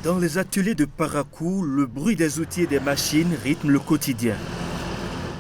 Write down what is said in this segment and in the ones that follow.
Dans les ateliers de Parakou, le bruit des outils et des machines rythme le quotidien.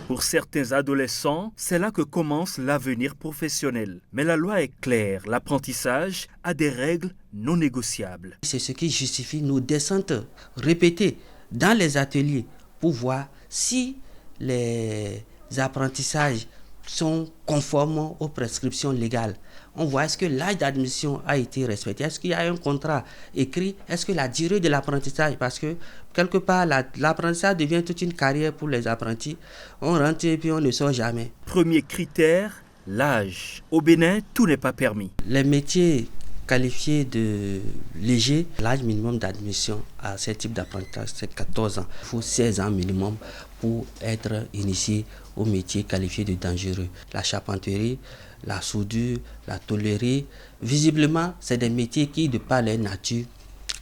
Pour certains adolescents, c'est là que commence l'avenir professionnel. Mais la loi est claire, l'apprentissage a des règles non négociables. C'est ce qui justifie nos descentes répétées dans les ateliers pour voir si les apprentissages sont conformes aux prescriptions légales. On voit est-ce que l'âge d'admission a été respecté, est-ce qu'il y a un contrat écrit, est-ce que la durée de l'apprentissage, parce que quelque part l'apprentissage devient toute une carrière pour les apprentis. On rentre et puis on ne sort jamais. Premier critère, l'âge. Au Bénin, tout n'est pas permis. Les métiers qualifiés de légers, l'âge minimum d'admission à ce type d'apprentissage, c'est 14 ans. Il faut 16 ans minimum pour être initié aux métiers qualifiés de dangereux. La charpenterie, la soudure, la tôlerie, visiblement, c'est des métiers qui, de par leur nature,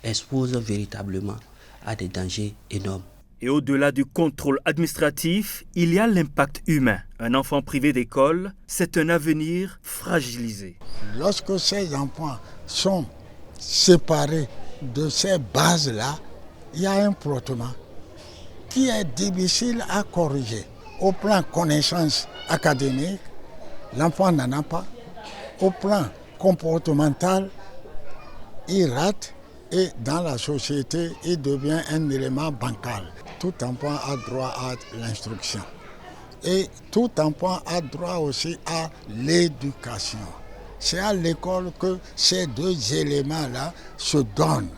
exposent véritablement à des dangers énormes. Et au-delà du contrôle administratif, il y a l'impact humain. Un enfant privé d'école, c'est un avenir fragilisé. Lorsque ces enfants sont séparés de ces bases-là, il y a un frottement qui est difficile à corriger. Au plan connaissance académique, l'enfant n'en a pas. Au plan comportemental, il rate et dans la société, il devient un élément bancal. Tout enfant a droit à l'instruction. Et tout enfant a droit aussi à l'éducation. C'est à l'école que ces deux éléments-là se donnent.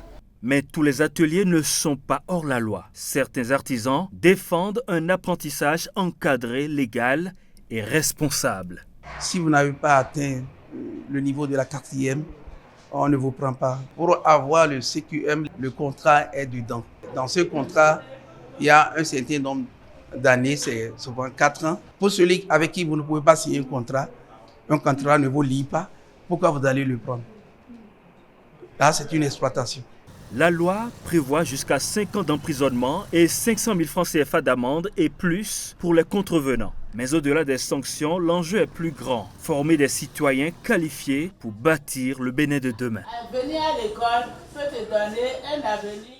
Mais tous les ateliers ne sont pas hors la loi. Certains artisans défendent un apprentissage encadré, légal et responsable. Si vous n'avez pas atteint le niveau de la 4e, on ne vous prend pas. Pour avoir le CQM, le contrat est dedans. Dans ce contrat, il y a un certain nombre d'années, c'est souvent 4 ans. Pour celui avec qui vous ne pouvez pas signer un contrat ne vous lie pas, pourquoi vous allez le prendre? Là, c'est une exploitation. La loi prévoit jusqu'à 5 ans d'emprisonnement et 500 000 francs CFA d'amende et plus pour les contrevenants. Mais au-delà des sanctions, l'enjeu est plus grand. Former des citoyens qualifiés pour bâtir le Bénin de demain. Venir à l'école peut te donner un avenir.